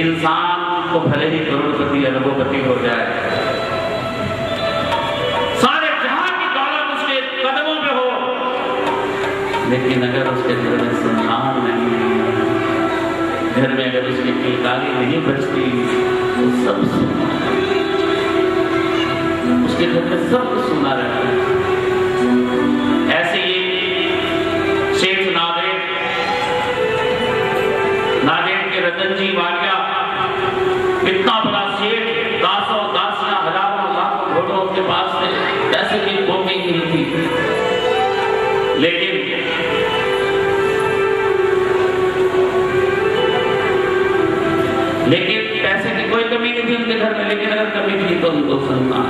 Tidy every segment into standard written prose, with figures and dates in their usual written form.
इंसान को भले ही करोड़पति अरबोपति हो जाए, सारे जहां की दौलत उसके कदमों पे हो, लेकिन अगर उसके घर में सम्मान नहीं है, घर में अगर उसकी किलकारी नहीं बचती, तो सब सुना, उसके घर में सब सुना रहता है। ऐसे ही शेख नादेड़ के रतन जी वालिया, इतना बड़ा शेख, दासों दासियां हजारों लाखों घोड़ों के पास थे, पैसे की कमी नहीं थी, लेकिन पैसे की कोई कमी नहीं थी उनके घर में, लेकिन अगर कमी थी तो उनको सम्मान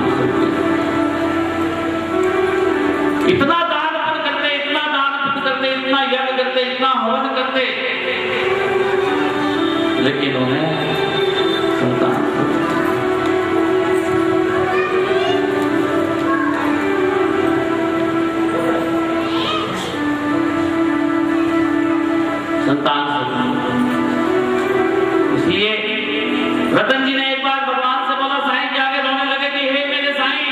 इतना दान करते, इतना दान करते, इतना यज्ञ करते, इतना हवन करते, लेकिन उन्हें संतान इसलिए रतन जी ने एक बार भगवान से बोला, साईं के आगे रोने लगे कि हे मेरे साईं,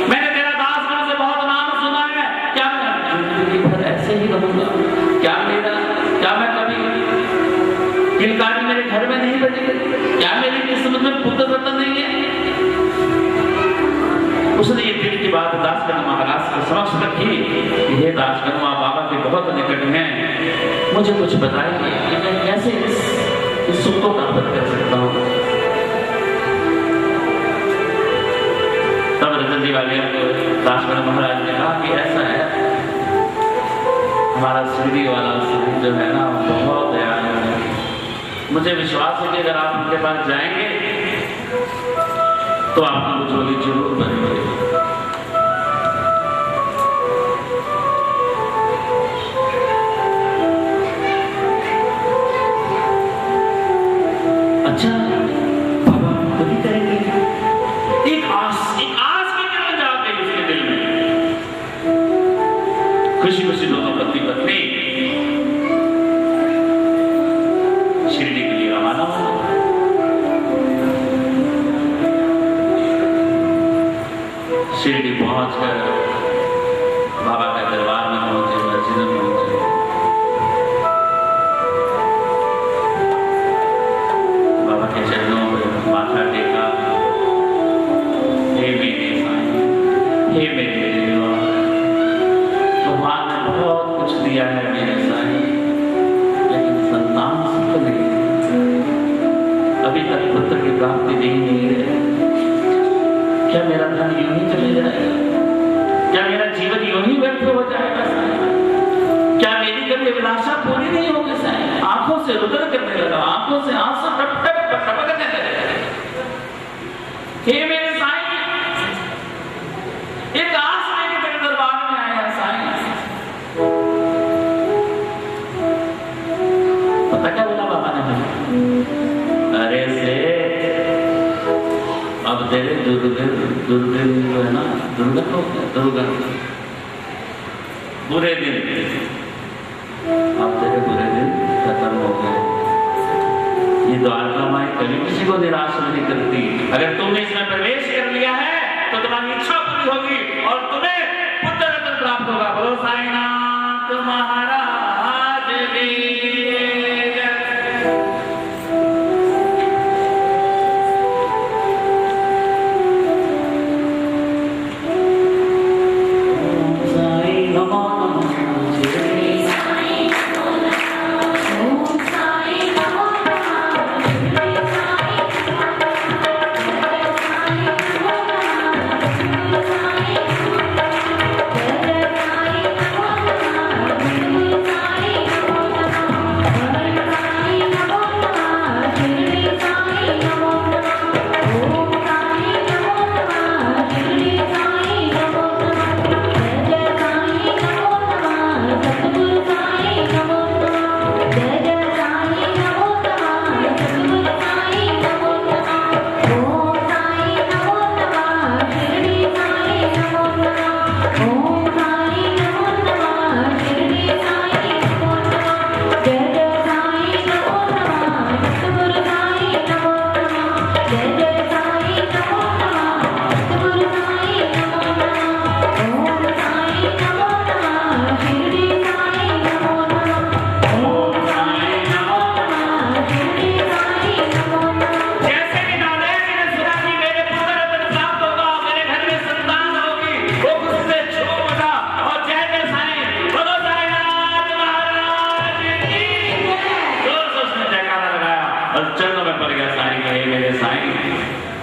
मैंने तेरा दास होने से बहुत नाम सुना है, क्या मैं जिंदगी भर ऐसे ही रहूंगा? क्या मैं कभी किलकारी मेरे घर में नहीं बजेगी? क्या मेरी किस्मत में पुत्र रतन नहीं है? उसने ये दिल की बात दासगण महाराज के समक्ष रखी कि हे दासगण, बाबा के बहुत निकट हैं, मुझे कुछ बताइए कि मैं कैसे इस सुख को प्राप्त कर सकता हूँ। तब रतन जी वाले दासगण महाराज ने कहा कि ऐसा है, हमारा शिरडी वाला साईं जो है ना, बहुत दयालु है, मुझे विश्वास है कि अगर आप उनके पास जाएंगे तो आपकी झोली जरूर भरेंगे। अच्छा बाबा कभी करेंगे? एक आस में क्या जाते उसके दिल में। खुशी खुशी दोनों पति पत्नी शिरडी के लिए रवाना हो। शिरडी पहुंचकर बाबा के दरबार में पहुंचे, मस्जिद में पहुंचे। बाबा के चरणों में माथा टेका, हे मेरे साईं, हे मेरे देवा, भगवान ने बहुत कुछ दिया है मेरे साईं, लेकिन संतान सुख नहीं, अभी तक पुत्र की प्राप्ति नहीं है। क्या मेरा धन यूं ही चले जाएगा? क्या मेरा जीवन यूं ही व्यर्थ हो जाएगा साईं? क्या मेरी कभी अभिलाषा पूरी नहीं होगी साईं? आंखों से रुदन करने लगा, आंखों से आंसू टपकने लगे। हे मेरे साईं, एक आस लेके तेरे दरबार में आया साईं। पता क्या बोला बाबा ने मुझे? अरे से अब तेरे दुर्गन जो है ना, दुर्गन हो गया, दुर्गन बुरे दिन, अब तेरे बुरे दिन खत्म हो गए। ये द्वारका माई कभी किसी को निराश नहीं करती। अगर तुमने इसमें प्रवेश कर लिया है तो तुम्हारी इच्छा पूरी होगी और तुम्हें पुत्र रत्न प्राप्त होगा। बोलो साईनाथ महाराज की।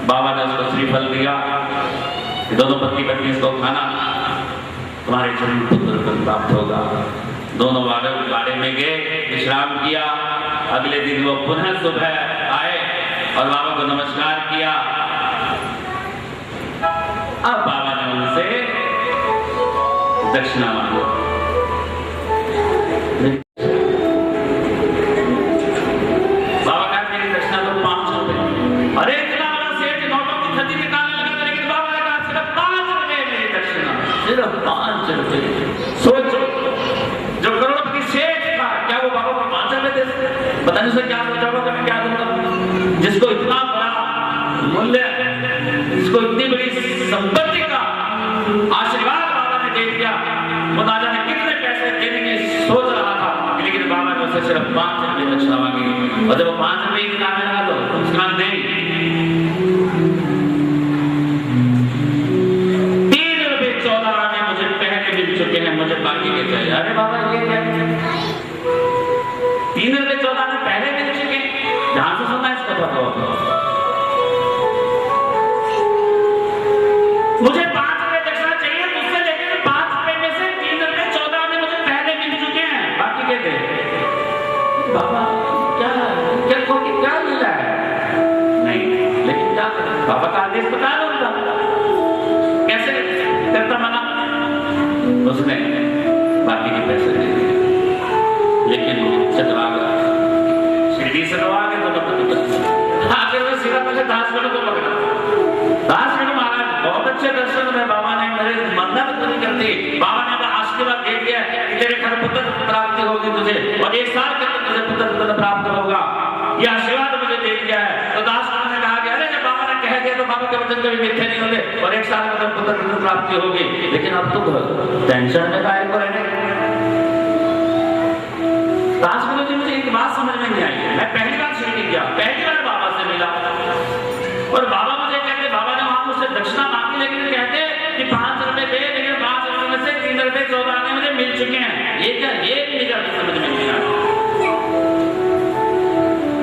बाबा ने उसको श्रीफल दिया, दोनों पति पत्नी इसको खाना, तुम्हारे जन्म पुत्र को प्राप्त होगा। दोनों बाड़े में गए, विश्राम किया। अगले दिन वो पुनः सुबह आए और बाबा को नमस्कार किया। अब बाबा ने उनसे दक्षिणा मांगी। बाबा कहते हैं दक्षिणा तो 5 रुपए। अरे इतना बड़ा सेठ नोटों की थैली निकालने लगा, लेकिन बाबा ने कहा सिर्फ 5 रुपए मेरी दक्षिणा, सिर्फ 5 रुपए। सोचो, जो करोड़पति सेठ था, क्या वो बाबा को 5 रुपए दे सकते? पता नहीं उसे क्या सोचा होगा कि क्या दूंगा। जिसको इतना बड़ा मूल्य, जिसको इतनी बड़ी संपत्ति का आशीर्वाद बाबा ने दे दिया, वो ना जाने कितने पैसे देने की सोच रहा था, लेकिन बाबा ने उसे सिर्फ 5 रुपए दक्षिणा मांगी। और जब वो 5 रुपए की किताब लगा तो उसका नहीं, 3 रुपए 14 आने मुझे पहले मिल चुके हैं, मुझे बाकी के चाहिए। अरे बाबा ये क्या, 3 रुपए 14 आने पहले मिल चुके? ध्यान से सुनना इस कथा को। मुझे 5 रुपए दक्षिणा चाहिए मुझसे, लेकिन 5 रुपए में से 3 रुपए 14 आने मुझे पहले मिल चुके हैं, बाकी के दे। बाबा क्या क्या कोई क्या मिला है? नहीं, लेकिन क्या करें, बाबा का आदेश बता दो उनका। कैसे करता मना? उसने बाकी के पैसे दे दिए, लेकिन चकरा गया, सीढ़ी से दबा के तो आगे वो सीधा पहले दासगढ़ को पकड़ा। दासगढ़ महाराज बहुत अच्छे दर्शन में बाबा ने मेरे मन्नत पूरी कर दी। बाबा ने आशीर्वाद दे दिया कि तेरे घर पुत्र प्राप्ति होगी तुझे, और 1 साल के अंदर तुझे पुत्र प्राप्त होगा, ये आशीर्वाद मुझे दे दिया है। तो दासगढ़ ने कहा कि अरे जब बाबा ने कह दिया तो बाबा के वचन कभी मिथ्या नहीं होंगे, और 1 साल में पुत्र प्राप्ति होगी। लेकिन अब तो टेंशन में काहे को रहने। दासगढ़ जी मुझे एक बात समझ में नहीं आई। मैं पहली बार शिरडी गया, पहली बार बाबा से मिला, और बाबा मुझे कहते, बाबा ने वहां मुझसे दक्षिणा मांगी, लेकिन कहते कि 5 रुपए दे, लेकिन 5 रुपए में से 3 रुपए 14 आने मुझे मिल चुके हैं। ये क्या, ये मुझे समझ में नहीं आया।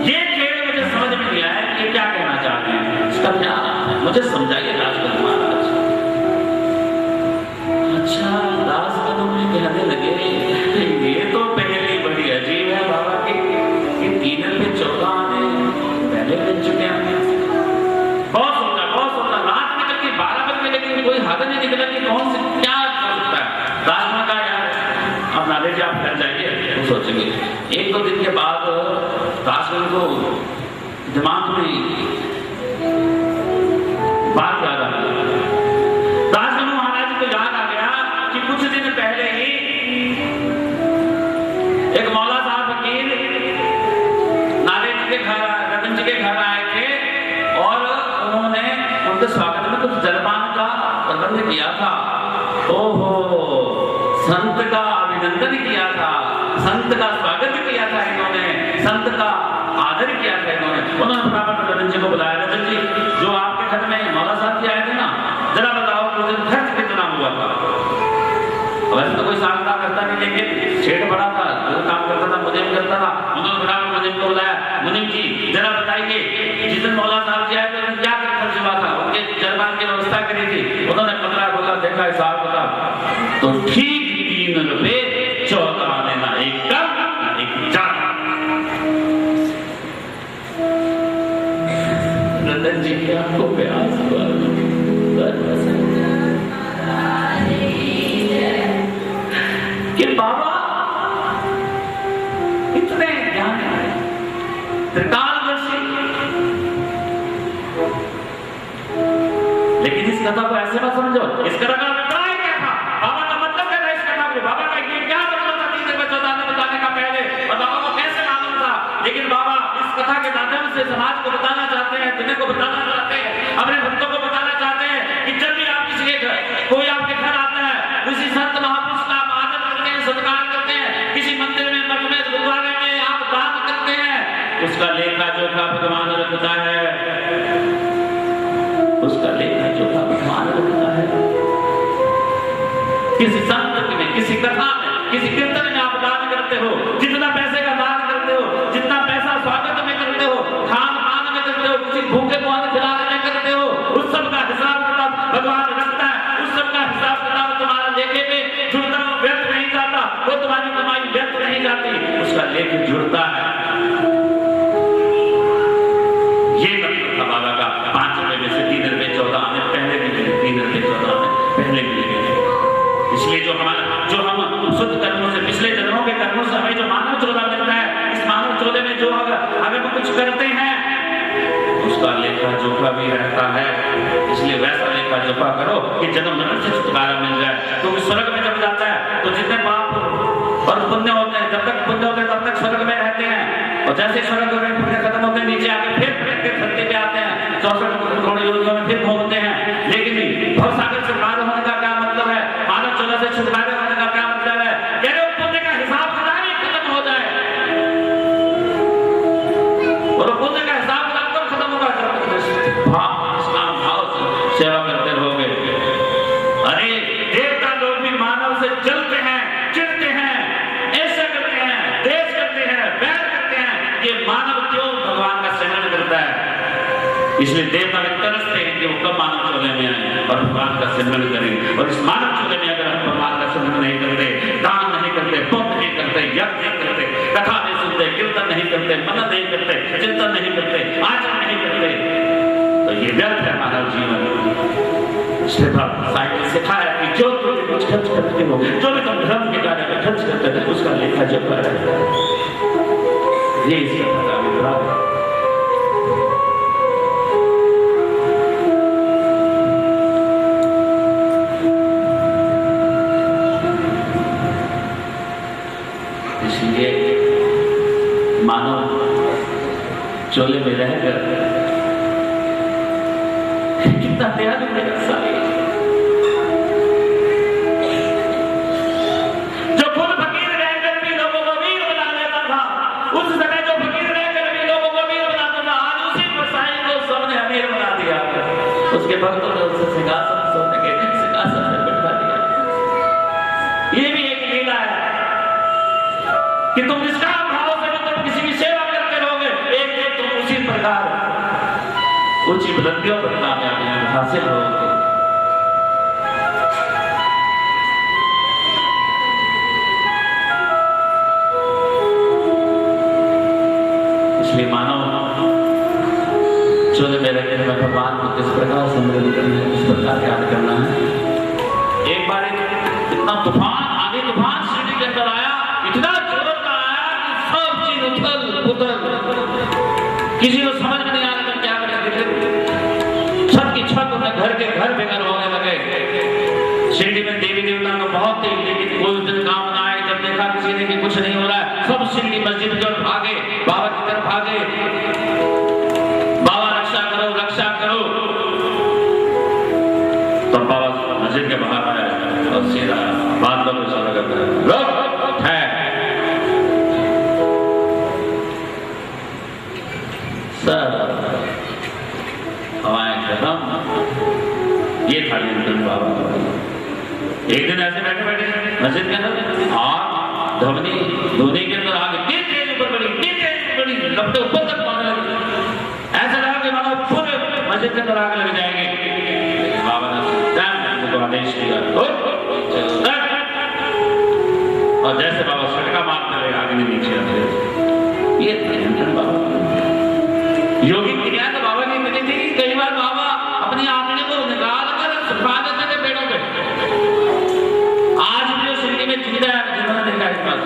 ये खेल मुझे समझ में नहीं आया कि क्या कहना चाहते हैं, इसका क्या मुझे समझाइए दासगढ़ महाराज। अच्छा, दासगढ़ मुझे कहने लगे ये तो पहली बड़ी अजीब है बाबा की, कि 3 रुपए 14 आने पहले मिल चुके हैं। बहुत सोचा, रात में जबकि 12 बजे, लेकिन कोई हद नहीं निकला कि कौन से क्या कर सकता है। दासगढ़ का यार अब नाले जी आप घर जाइए, वो सोचेंगे। 1-2 दिन के बाद दासगढ़ को दिमाग में बात याद आ गई। दासगढ़ महाराज को याद आ गया कि कुछ दिन पहले ही एक मौला साहब फकीर नाले जी के घर, रतन जी के घर आए थे, और उन्होंने उनके स्वागत में कुछ जलपान का प्रबंध किया था। ओहो, संत का अभिनंदन किया था, संत का स्वागत किया था इन्होंने, संत का आदर किया था इन्होंने। उन्होंने फटाफट रतन जी को बुलाया, रतन जी जो आपके घर में मौला साहब जी आए थे ना, जरा बताओ कि खर्च कितना हुआ था। वैसे तो कोई सामना करता नहीं, लेकिन सेठ बड़ा था, जो काम करता था मुझे भी करता था। उन्होंने फटाफट मुझे को बुलाया, मुनीम जी जरा बताइए जिस दिन मौला साहब जी आए थे क्या खर्च हुआ था, उनके जलपान की व्यवस्था करी थी। उन्होंने 15 बोला, देखा हिसाब बता, तो ठीक 3 रुपए 14 आने ना एक कम ना एक ज्यादा। रतन जी की आपको प्यास हुआ कि बाबा इतने ज्ञान त्रिकालदर्शी, लेकिन इस कथा को ऐसे मत समझो। इस कथा का अभिप्राय क्या था, बाबा का मतलब क्या था इस कथा को, बाबा का ये क्या मतलब था 3 रुपए 14 आने बताने का पहले, और बाबा को कैसे मालूम था। लेकिन बाबा इस कथा के माध्यम से समाज को बताना चाहते हैं, दुनिया को बताना चाहते हैं, अपने भक्तों को बताना चाहते हैं कि जब भी आप किसी के घर, कोई आपके घर आता है, किसी संत महापुरुष का आप आदर करते हैं, सत्कार करते हैं, किसी मंदिर में, मठ में, गुरुद्वारे में आप दान करते हैं, उसका लेखा जोखा भगवान रखता है, उसका लेखा जोखा भगवान रखता है। किसी संत में, किसी कथा में, किसी कीर्तन में आप दान करते हो, जितना पैसे का दान करते हो, जितना पैसा स्वागत में करते हो, खान पान में करते हो, किसी भूखे को अन्न खिलाने में करते हो, जाती, उसका लेख जुड़ता है। ये मतलब था बाबा का 5 रुपए में से 3 रुपए 14 आने पहले भी मिले, 3 रुपए 14 आने पहले भी मिले। इसलिए जो हम शुद्ध कर्मों से, पिछले जन्मों के कर्मों से हमें जो मानव चोला मिलता है, इस मानव चोले में जो अगर हम कुछ करते हैं उसका लेखा जोखा भी रहता है। इसलिए वैसा लेखा जोखा करो कि जन्म मरण से छुटकारा मिल जाए। क्योंकि स्वर्ग में जब जाता है तो जितने पाप और पुण्य होते हैं, जब तक पुण्य होते हैं तब तक स्वर्ग में रहते हैं, और जैसे स्वर्ग में पुण्य खत्म होते हैं नीचे आके फिर धरती पे आते हैं, 64 करोड़ योनियों में फिर भोगते हैं। लेकिन भवसागर से पार होने का क्या मतलब है? मानव चोला से छुटकारा होने का क्या मतलब है? कह रहे हो पुण्य का हिसाब किताब ही खत्म हो जाए, और पुण्य का हिसाब किताब कब खत्म होगा? इस्लाम भाव से सेवा करते रहोगे। अरे देवता लोग भी मानव से जलते हैं, चिढ़ते हैं, ऐसा करते हैं, देश करते हैं, बैर करते हैं। ये मानव क्यों भगवान का सिमरन करता है? इसलिए देवता भी तरसते हैं कि वो कब मानव चोले में आए और भगवान का सिमरन करें। और इस मानव चोले में अगर हम भगवान का सिमरन नहीं करते, दान नहीं करते, पुण्य नहीं करते, यज्ञ नहीं करते, कथा नहीं सुनते, कीर्तन नहीं करते, मनन नहीं करते, चिंतन नहीं करते, आचरण नहीं करते, तो ये व्यर्थ है मानव जीवन। इसलिए साहित्य सिखाया कि जो तुम कुछ खर्च करते हो, जो भी तुम धर्म के कार्य में खर्च करते हो, उसका लेखा जोखा रहता है। ये इस कथा का अभिप्राय है। इसलिए मानव चोले में रहकर कितना त्याग करेगा सारे। जो खुद फकीर रहकर भी लोगों को वीर बना देता था, उस समय जो फकीर रहकर भी लोगों को वीर बनाता था, आज उसी गोसाई को सबने अमीर बना दिया। उसके भक्तों ने उसे सिंहासन सोने के सिंहासन पर बैठा दिया। ये भी एक लीला है कि तुम जिसका भाव से मतलब किसी की सेवा करते रहोगे, एक दिन तुम उसी प्रकार ऊंची बुलंदियों पर कामयाबी हासिल होगी। इसलिए मानव चोले में रहने में भगवान को किस प्रकार सम्मिलित करना है, किस प्रकार याद करना है। एक बार इतना तूफान, आगे तूफान शिरडी के अंदर आया, इतना जोर का आया कि सब चीज उथल पुथल, किसी को समझ में नहीं आ रहा था क्या करें। छत की छत उन्हें घर के घर बेघर होने लगे। शिरडी में देवी देवता को बहुत थी, लेकिन कोई दिन काम ना आए। जब देखा किसी ने कि कुछ नहीं हो रहा है, सब शिरडी मस्जिद की ओर भागे, बाबा की तरफ भागे, बाबा रक्षा करो, रक्षा करो। तो बाबा मस्जिद के बाहर आए और सीधा बादलों में चला गया, है सर हवाएं खत्म। ये था नियंत्रण बाबा। एक दिन ऐसे बैठे बैठे मस्जिद के अंदर और ध्वनि के अंदर आगे तेज ऊपर बढ़ी, लपटे ऊपर तक पहुंचने लगी। ऐसा लगा कि मानो पूरे मस्जिद के अंदर आगे लग जाएंगे। बाबा ने आदेश दिया और जैसे बाबा सटका मारते रहे, आगे नीचे आते। ये था नियंत्रण बाबा। योगी क्रिया तो बाबा की मिली थी। कई बार बाबा अपनी आंखों को निकाल कर सुखा देते थे पेड़ों पे। आज भी जो शिरडी में जिंदा है, जिन्होंने देखा इस बात।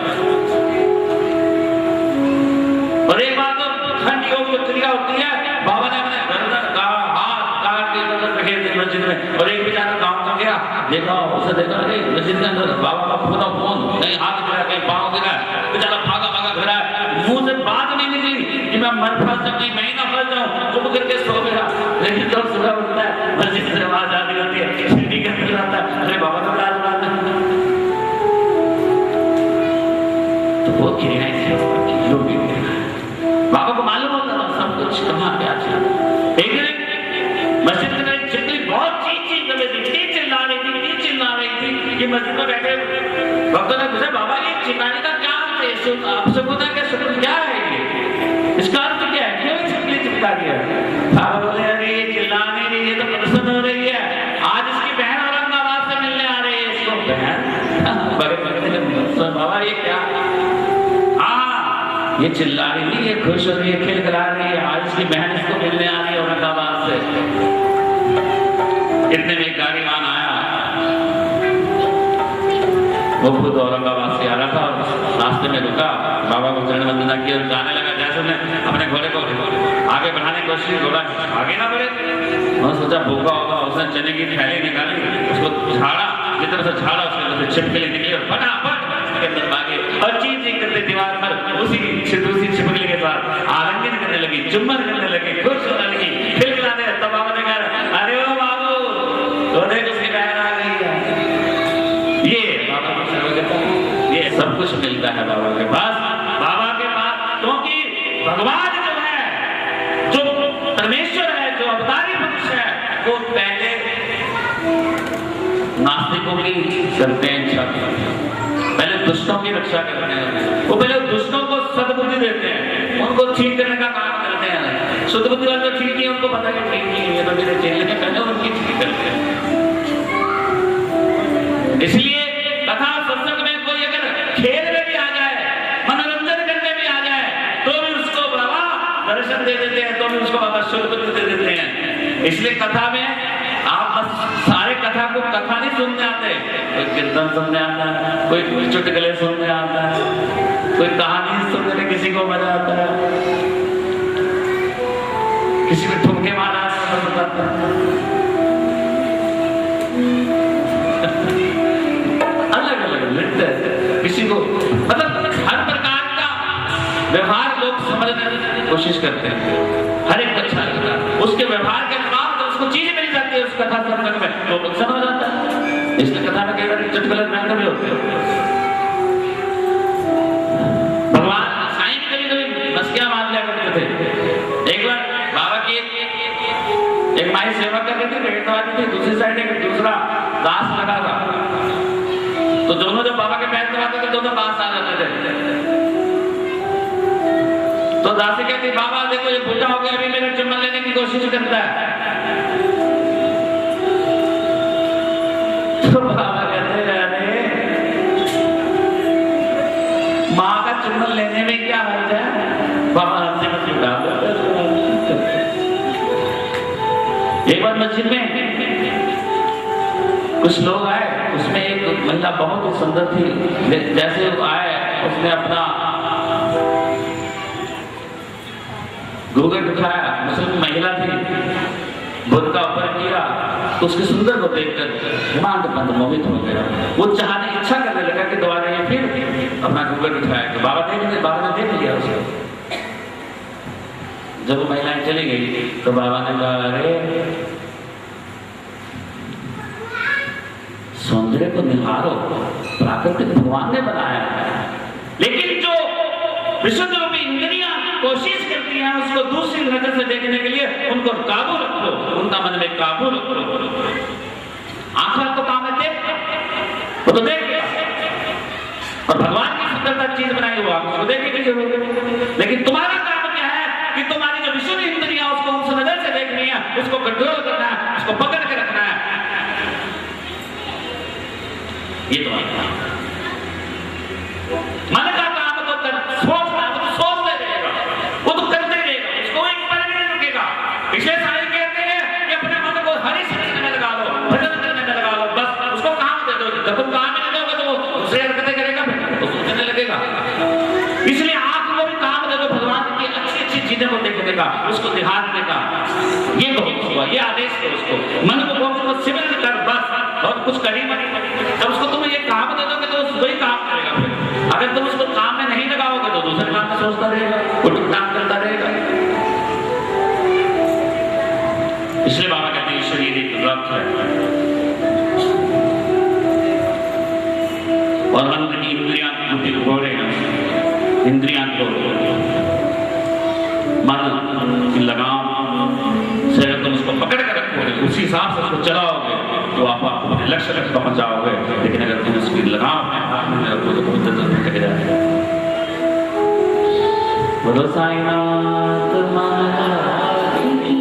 और एक बात तो खंड योग जो क्रिया होती है, बाबा ने अपने गर्दन का हाथ काट के रखे थे मस्जिद में। और एक बेचारा गांव का गया, देखा उसे देखा मस्जिद के अंदर बाबा का पूरा फोन, कहीं हाथ गिरा, कहीं पाँव गिरा, बेचारा भागा भागा घर आया। मुंह से बात नहीं निकली कि मैं मर फंस जाऊं, कहीं मैं ना फंस जाऊं, चुप करके सो गया। लेकिन जब सुबह उठता है, मस्जिद से आवाज आती होती है, शिरडी के अंदर आता है, अरे बाबा का लाल बात है। तो वो क्रियाएं थी योगी क्रिया। बाबा को मालूम होता था सब कुछ कहाँ क्या चीज। एक दिन मस्जिद के अंदर चिल्ली बहुत चीख लगे थी, चिल्ला रही थी कि मस्जिद में बैठे भक्तों ने पूछा, बाबा ये चिल्लाने का क्या अर्थ है? आपसे पूछा क्या शुक्र क्या है ये, इसका अर्थ क्या है, क्यों चिल्ली चिल्ला दिया? बाबा बोले, अरे ये चिल्लाने नहीं, ये तो प्रसन्न हो रही है। आज इसकी बहन औरंगाबाद से मिलने आ रही है, इसको बहन। बाबा ये क्या? ये चिल्ला रही थी, ये खुश हो रही है, खिलखिला रही है, आज इसकी बहन इसको मिलने आ रही है औरंगाबाद से। इतने में गाड़ी मान आया, वो खुद औरंगाबाद से आ रहा था और रास्ते में रुका, बाबा को चरण वंदना की और जाने लगा। जैसे उसने अपने घोड़े को आगे बढ़ाने की कोशिश, घोड़ा आगे ना बढ़े, और सोचा भूखा होगा, उसने चने की थैली निकाली, उसको झाड़ा, जितना से झाड़ा उसके अंदर से छिपकली निकली और फटाफट उसके अंदर भागे और चीं चीं करते दीवार पर उसी छिपकली के साथ आलिंगन करने लगी, चुम्बन करने लगी, खुश होने लगी, खिलखिलाने। तब बाबा ने कहा, अरे ओ बाबू, तो देख उसकी बहन आ गई है। ये बाबा को ये सब कुछ मिलता है बाबा के पास, क्योंकि भगवान जो है, जो परमेश्वर है, जो अवतारी पुरुष है, वो पहले नास्तिकों की करते हैं इच्छा, पहले दुष्टों की रक्षा करते हैं, वो पहले दुष्टों को सद्बुद्धि देते हैं, उनको ठीक करने का काम करते हैं। शुद्ध बुद्धि वाले तो ठीक नहीं, उनको पता है ठीक नहीं है, तो मेरे चेले ने पहले उनकी ठीक करते हैं। इसलिए कथा सत्संग में कोई अगर खेल में भी आ जाए, मनोरंजन करने भी आ जाए, तो भी उसको बाबा दर्शन दे देते हैं, तो भी उसको बाबा शुद्ध बुद्धि दे देते हैं। इसलिए कथा में आप बस सारे कथा को कथा नहीं सुनने आते, कोई कीर्तन सुनने आता है, कोई चुटकुले सुनने आता है, कोई कहानी सुनने में किसी को मजा आता है, किसी में ठुमके मारना पसंद आता है, अलग अलग नृत्य, किसी को मतलब हर प्रकार का व्यवहार लोग समझने की कोशिश करते हैं, हर एक अच्छा लगता है। उसके व्यवहार के अनुसार तो उसको चीज मिल जाती है उस कथा सत्संग में, तो नुकसान हो जाता है। इसलिए कथा में कई बार चुटकुले भी होते हैं। भगवान साईं भी कभी कभी मस्कियां मान लिया करते थे। एक बार बाबा की एक माई सेवा कर रही थी, भेंट वाली थी, दूसरी साइड एक दूसरा दास लगा था, तो दोनों जब बाबा के पैर दबाते थे दोनों पास आ जाते थे। तो दासी कहती, बाबा देखो ये बूढ़ा हो गया, अभी मेरा चुम्बन लेने की कोशिश करता है। तो बाबा कहते, अरे माँ का चुम्बन लेने में क्या हर्ज है? बाबा हंसी मस्ती उड़ा देते। एक बार मस्जिद में कुछ लोग आए, उसमें एक महिला बहुत ही सुंदर थी। जैसे वो आए, उसने अपना घूंघट उठाया, मुस्लिम महिला थी, बुद्ध का ऊपर किया, तो उसके सुंदर को देखकर हिमांत पंत मोहित हो गया। वो चाहने इच्छा करने लगा कि दोबारा ये फिर अपना घूंघट उठाया, तो बाबा ने देख लिया उसको। जब वो महिलाएं चली गई तो बाबा ने कहा, अरे सौंदर्य को निहारो, प्राकृतिक भगवान ने बनाया है, लेकिन जो विशुद्ध रूपी इंद्रियां कोशिश करती हैं उसको दूसरी नजर से देखने के लिए, उनको काबू रखो, उनका मन में काबू रखो। आंखों को काम है देख, वो तो देख गया, और भगवान की सुंदरता चीज बनाई वो आपको देखेगी जरूर। लेकिन तुम्हारा काम क्या है कि तुम्हारी जो विशुद्ध इंद्रियां उसको उस नजर से देखनी है, उसको कंट्रोल करना है, उसको पकड़ के रखना है। ये तुम्हारा काम। मन का काम तो सोचना, वो तो सोचते रहेगा, वो तो करते रहेगा, उसको एक पल भी नहीं रुकेगा। विशेष साईं कहते हैं कि अपने मन को हरि सिंचन में लगा लो, भजन करने में लगा लो, बस उसको काम दे दो। जब तुम काम ही नहीं दोगे तो वो दूसरे हरकतें करेगा, तो सोचने लगेगा। इसलिए आप को भी काम दे दो, भगवान की अच्छी अच्छी चीजें को देखने का, उसको ध्यान देने का। ये बहुत हुआ, ये आदेश दो उसको, मन को सिमरन कर, बस और कुछ करी मत। जब उसको तुम ये काम दे दोगे तो वही काम करेगा। फिर अगर तुम उसको काम में नहीं लगाओगे तो दूसरे काम में सोचता रहेगा, उल्टा काम करता रहेगा। इसलिए बाबा कहते हैं ईश्वर एक रथ है, और अंत की इंद्रियां बुद्धि को घोड़ेगा, इंद्रियां को मन की लगाम से तुम उसको पकड़ कर रखोगे, उसी हिसाब से उसको चलाओगे तो आप अपने लक्ष्य तक पहुंच जाओगे। लेकिन अगर तुम उसकी लगाम में हाथ में रखो तो बहुत जल्द भटक जाएगा। बोलो साईनाथ महाराज की।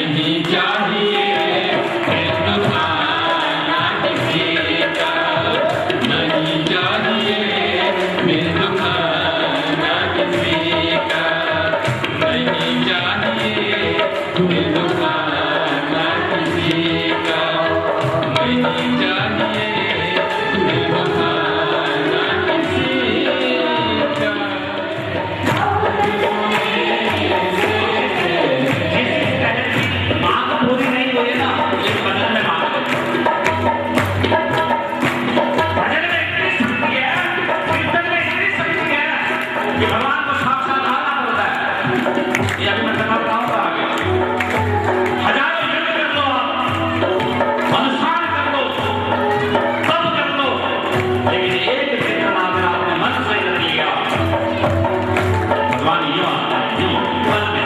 नहीं चाहिए खाना किसी का, नहीं चाहिए खाना किसी का, नहीं चाहिए खाना किसी का, नहीं चाहिए खाना किसी का। मांग पूरी नहीं हुई ना, इस भजन में मांग भजन में इतनी शक्ति है, कीर्तन में इतनी शक्ति है कि भगवान को साक्षात आना पड़ता है। ये अभी मैं कथा बताऊंगा आगे। हजारों यज्ञ कर लो, अनुष्ठान कर लो, सब कर लो, लेकिन एक क्षेत्र में अगर आपने मन से कर लिया, भगवान ये आता है मन में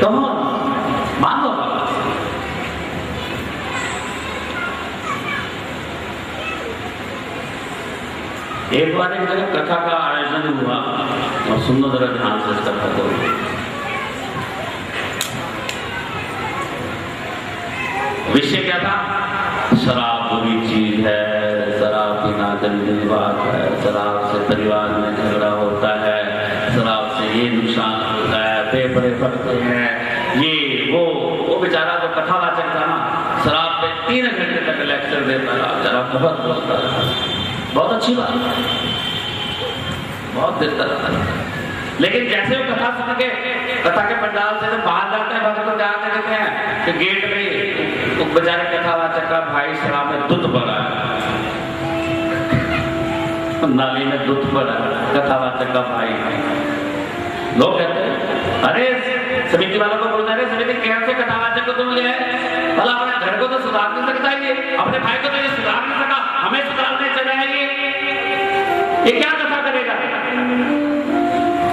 कौन मानो बाबा। एक बार एक जगह कथा का आयोजन हुआ और सुनो जरा ध्यान से इसका कथा। विषय क्या था? शराब बुरी चीज है, शराब पीना गंदी बात है, शराब से परिवार में झगड़ा होता है, शराब से ये नुकसान होता है, पेपरे फटते हैं, ये वो बेचारा जो कथावाचक था ना, शराब पे 3 घंटे तक लेक्चर देता रहा, जरा बहुत बोलता रहा। बहुत अच्छी बात, बहुत देता रहा। लेकिन जैसे वो कथा सुन के कथा के पंडाल से जब बाहर जाते हैं, भक्त तो जाते रहते हैं कि गेट में तो बेचारे कथावाचक का भाई शराब में दूध पड़ा है, नाली में दूध पड़ा है, कथावाचक का भाई। लोग कहते हैं अरे समिति वालों को बोलते हैं, समिति कैसे कथावाचक को तुम ले आए? भला अपने घर को तो सुधार नहीं सकता है, अपने भाई को तो ये सुधार नहीं सका, हमें सुधारने चले आइए। ये क्या कथा करेगा?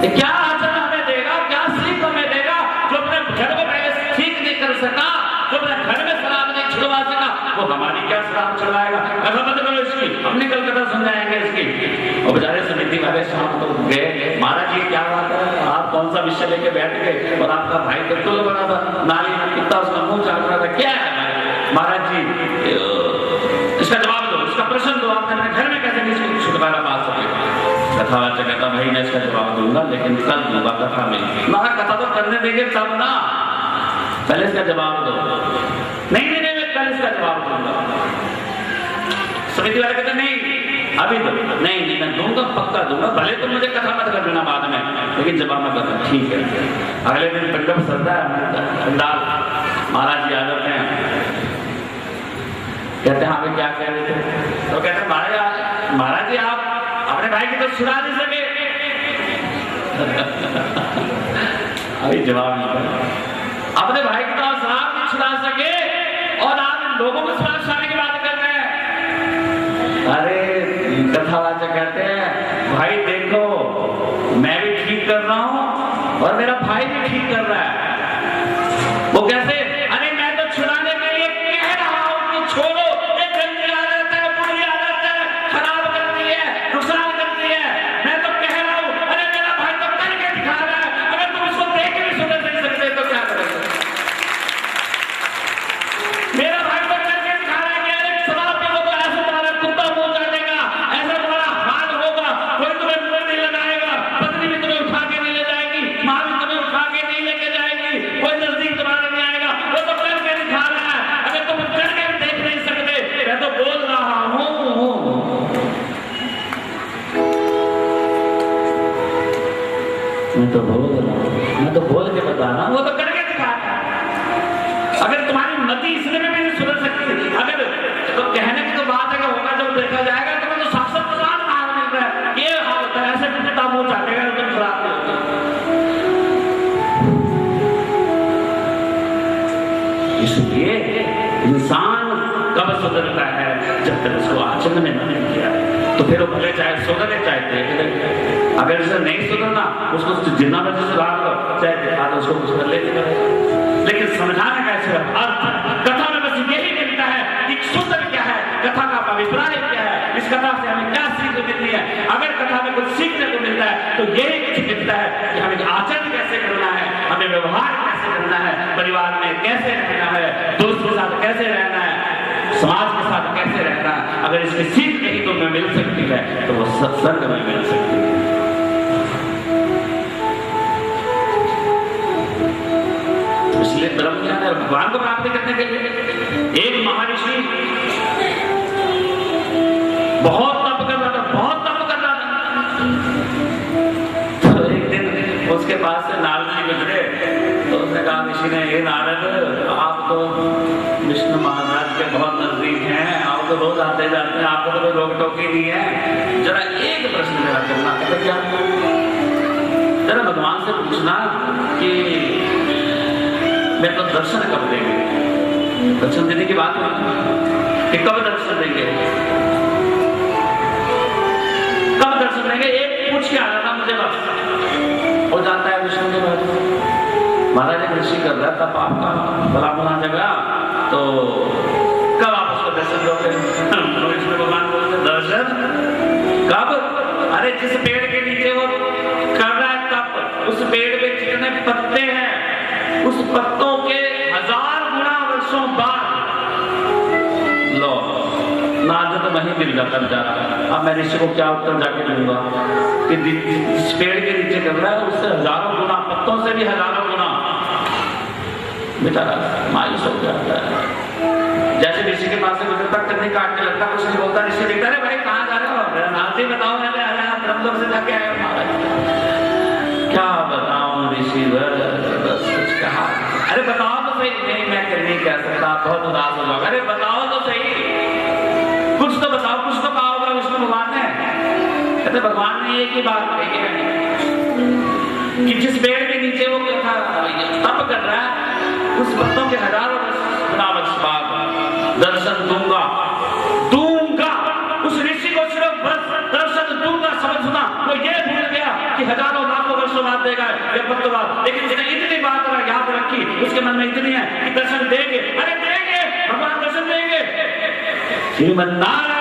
ये क्या आचरण हमें देगा? क्या सीख हमें देगा? जो अपने घर में पहले ठीक नहीं कर सका, जो अपने घर में शराब नहीं छुड़वा सका, वो हमारी क्या शराब छुड़वाएगा? कथा मत करो इसकी, हम निकल कथा समझाएंगे इसकी। और बेचारे समिति वाले शाम को गए, महाराज जी क्या बात है, आप कौन सा विषय लेके बैठ गए और आपका भाई तो तुल बना था, नाली में कितना उसका मुंह चाट रहा था, क्या है महाराज जी? इसका जवाब दो, इसका प्रश्न दो, आप अपने घर में कैसे नहीं छुटकारा पा सके? कथावाचक कहता भाई मैं इसका जवाब दूंगा, लेकिन कल दूंगा कथा में। महा कथा तो करने देंगे तब ना, पहले इसका जवाब दो। नहीं नहीं मैं कल इसका जवाब दूंगा। समिति वाले कहते नहीं अभी दो। नहीं मैं दूंगा, पक्का दूंगा, भले तुम मुझे कथा मत कर देना बाद में, लेकिन जवाब मैं करता। ठीक है। अगले दिन पंडव सजदा है पंडाल, महाराज जी आ जाते हैं, कहते हैं आप क्या कह रहे थे? तो कहते हैं महाराज जी आप अपने भाई की तो छुड़ा नहीं सके। अभी जवाब नहीं, अपने भाई की तो शराब नहीं छुड़ा सके और आप लोगों को शराब छुड़ाने की बात कर रहे हैं। अरे कथावाचक कहते हैं भाई देखो मैं भी ठीक कर रहा हूं और मेरा भाई भी ठीक कर रहा है। वो कैसे? अरे मैं तो छुड़ाने के लिए कह रहा हूं कि छोड़ो, ये गंदी आदत है, बुरी आदत है, खराब करती है, नुकसान करती है। मैं तो कह रहा हूं, अरे मेरा भाई तो करके दिखा रहा है, अगर तुम इसको देख के भी सुधर नहीं सकते तो क्या करोगे? मेरा भाई तो करके दिखा रहा है कि अरे शराब पीओ तो ऐसे तुम्हारा कुत्ता मुंह चाटेगा, ऐसा तुम्हारा हाल होगा, कोई तुम्हें मुंह नहीं लगाएगा, पत्नी भी तुम्हें उठा के नहीं ले जाएगी, मां भी तुम्हें उठा के नहीं लेके जाएगी, कोई नजदीक तुम्हारे नहीं आएगा। वो तो करके दिखा रहा है, अगर तुम करके भी देख नहीं सकते, मैं तो बोल रहा हूं। मैं तो बोल के बता रहा हूं, वो तो करके दिखा रहा है। अगर तुम्हारी मति इसलिए में भी नहीं सुधर सकती, अगर तो कहने की तो बात है कि होगा जब देखा जाएगा, तुम्हें तो साक्षात प्रमाण हाल मिल रहा है, ये हाल होता है, ऐसे पिता मुंह चाटेगा तो तुम खराब नहीं होगा। इसलिए इंसान कब सुधरता है? जब तक उसको आचरण में नहीं किया है, तो फिर वो भले चाहे सुधरे चाहे देख ले। अगर इसे नहीं सुधरना, उसको जितना बच्चे सुधार दो, चाहे दिखा दो, उसको कुछ कर लेते करेगा। लेकिन समझाने का सिर्फ अर्थ कथा में बस यही मिलता है कि सूत्र क्या है, कथा का अभिप्राय क्या है, इस कथा से हमें क्या सीख मिलती है। अगर कथा में कुछ सीखने को मिलता है तो यही कुछ मिलता है कि हमें आचरण कैसे करना है, हमें व्यवहार कैसे करना है, परिवार में कैसे रहना है, दोस्त के साथ कैसे रहना है, समाज के साथ कैसे रहना है। अगर इसकी सीख कहीं तो हमें मिल सकती है तो वो सत्संग में मिल सकती है। इसलिए ब्रह्म ज्ञान है, भगवान को प्राप्त करने के लिए एक महर्षि बहुत तप कर रहा था, बहुत तप कर रहा था। तो एक दिन उसके पास से नारद जी गुजरे, तो उसने कहा ऋषि ने, हे नारद आप तो विष्णु महाराज के बहुत नजदीक हैं, आप तो रोज आते जाते हैं, आपको तो कोई रोक टोकी नहीं है, जरा एक प्रश्न मेरा करना। तो क्या? जरा भगवान से पूछना कि मैं तो दर्शन कब देंगे? दर्शन देने की बात है कि कब दर्शन देंगे, कब दर्शन देंगे? एक पूछ के आ रहा था मुझे, बस हो जाता है विष्णु के बाद। महाराज एक ऋषि कर रहा था पाप का भला बुरा झगड़ा, तो कब आप उसको दर्शन दोगे? विष्णु भगवान बोलते दर्शन कब? अरे जिस पेड़ के नीचे वो कर रहा है तब, उस पेड़ में जितने पत्ते हैं उस पत्तों के 1000 गुना वर्षों बाद लो ना, तो वहीं दिल जाकर जा रहा है। अब मैं ऋषि को क्या उत्तर जाके दूंगा कि जिस पेड़ के नीचे कर रहा है उससे 1000 गुना, पत्तों से भी 1000 गुना बेचारा मायूस हो जाता है। जैसे ऋषि के पास से गुजरता कन्नी काटने लगता, कुछ नहीं बोलता, ऋषि देखता है भाई कहाँ जा रहे हो? नाम ही बताओ, मैंने ब्रह्मलोक से जाके आया महाराज। क्या बताऊं ऋषि, बस कुछ कहा, अरे बताओ तो सही। नहीं मैं नहीं कह सकता, बहुत उदास हो जाओगे। अरे बताओ तो सही, कुछ तो बताओ, कुछ तो कहा होगा विष्णु भगवान ने। कहते भगवान ने एक ही बात कही है कि जिस पेड़ के नीचे वो तप कर रहा है उस पत्तों के 1000 गुना वर्ष बाद दर्शन दूंगा। उस ऋषि को सिर्फ दर्शन दूंगा, समझना वो ये भूल गया कि हजारों लाखों वर्षों बाद देगा ये पत्तों बाद, लेकिन जिसने इतनी बात याद रखी उसके मन में इतनी है कि दर्शन देंगे। अरे देंगे, भगवान दर्शन देंगे। श्रीमन नारायण